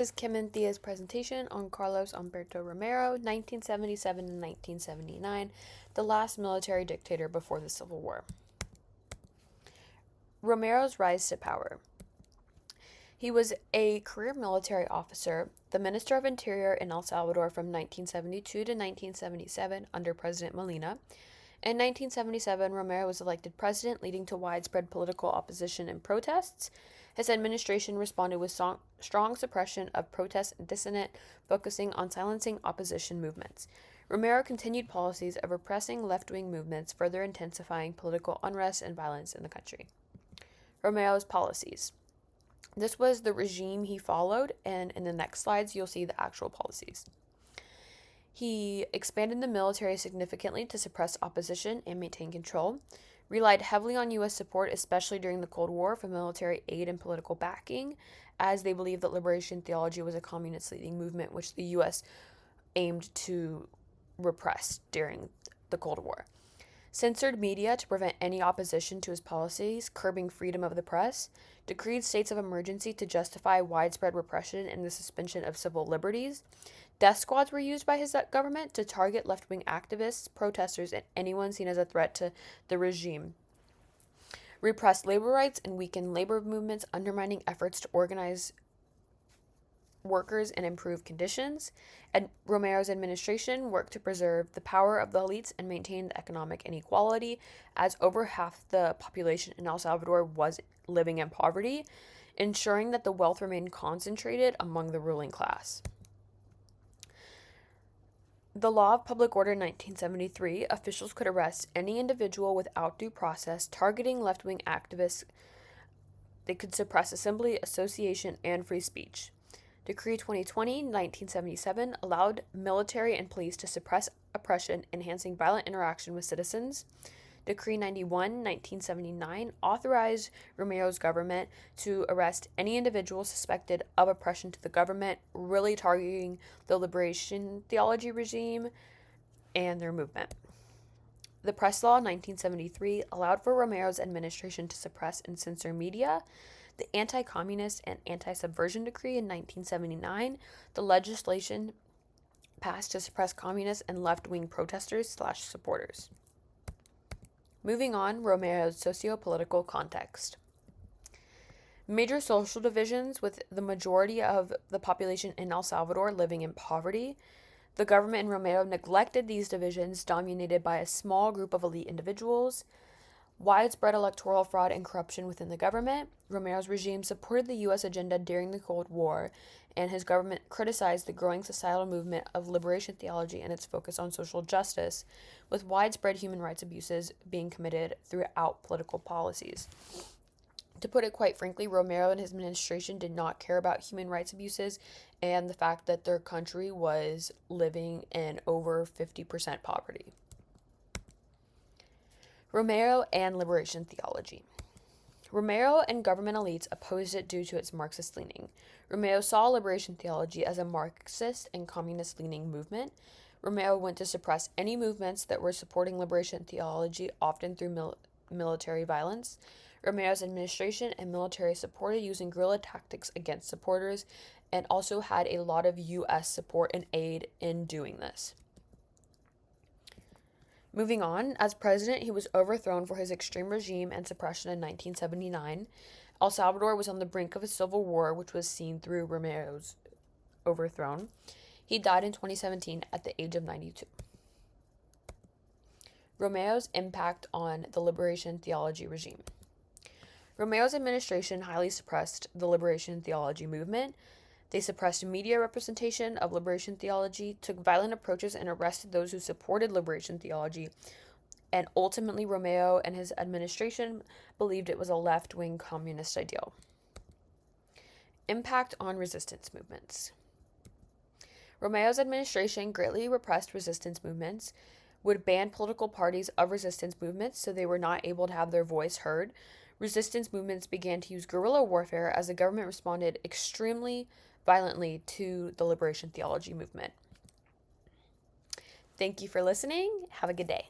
This is Kim and Thea's presentation on Carlos Homberto Romero, 1977 and 1979, the last military dictator before the Civil War. Romero's rise to power. He was a career military officer, the Minister of Interior in El Salvador from 1972 to 1977 under President Molina. In 1977, Romero was elected president, leading to widespread political opposition and protests. His administration responded with strong suppression of protest and dissent, focusing on silencing opposition movements. Romero continued policies of repressing left-wing movements, further intensifying political unrest and violence in the country. Romero's policies. This was the regime he followed, and in the next slides, you'll see the actual policies. He expanded the military significantly to suppress opposition and maintain control, relied heavily on U.S. support, especially during the Cold War, for military aid and political backing, as they believed that liberation theology was a communist-leading movement which the U.S. aimed to repress during the Cold War. Censored media to prevent any opposition to his policies, curbing freedom of the press, decreed states of emergency to justify widespread repression and the suspension of civil liberties. Death squads were used by his government to target left-wing activists, protesters, and anyone seen as a threat to the regime. Repressed labor rights and weakened labor movements, undermining efforts to organize workers and improve conditions. And Romero's administration worked to preserve the power of the elites and maintain economic inequality, as over half the population in El Salvador was living in poverty, ensuring that the wealth remained concentrated among the ruling class. The Law of Public Order 1973, officials could arrest any individual without due process, targeting left-wing activists. They could suppress assembly, association, and free speech. Decree 2020, 1977, allowed military and police to suppress oppression, enhancing violent interaction with citizens. Decree 91, 1979, authorized Romero's government to arrest any individual suspected of oppression to the government, really targeting the liberation theology regime and their movement. The Press Law, 1973, allowed for Romero's administration to suppress and censor media. The Anti-Communist and Anti-Subversion Decree in 1979, the legislation passed to suppress communist and left-wing protesters/supporters. Moving on, Romero's socio-political context. Major social divisions, with the majority of the population in El Salvador living in poverty. The government in Romero neglected these divisions, dominated by a small group of elite individuals. Widespread electoral fraud and corruption within the government. Romero's regime supported the U.S. agenda during the Cold War, and his government criticized the growing societal movement of liberation theology and its focus on social justice, with widespread human rights abuses being committed throughout political policies. To put it quite frankly, Romero and his administration did not care about human rights abuses and the fact that their country was living in over 50% poverty. Romero and liberation theology. Romero and government elites opposed it due to its Marxist leaning. Romero saw liberation theology as a Marxist and communist-leaning movement. Romero went to suppress any movements that were supporting liberation theology, often through military violence. Romero's administration and military supported using guerrilla tactics against supporters, and also had a lot of U.S. support and aid in doing this. Moving on, as president, he was overthrown for his extreme regime and suppression in 1979. El Salvador was on the brink of a civil war, which was seen through Romero's overthrow. He died in 2017 at the age of 92. Romero's impact on the liberation theology regime. Romero's administration highly suppressed the liberation theology movement. They suppressed media representation of liberation theology, took violent approaches, and arrested those who supported liberation theology. And ultimately, Romero and his administration believed it was a left-wing communist ideal. Impact on resistance movements. Romero's administration greatly repressed resistance movements, would ban political parties of resistance movements so they were not able to have their voice heard. Resistance movements began to use guerrilla warfare as the government responded extremely violently to the liberation theology movement. Thank you for listening. Have a good day.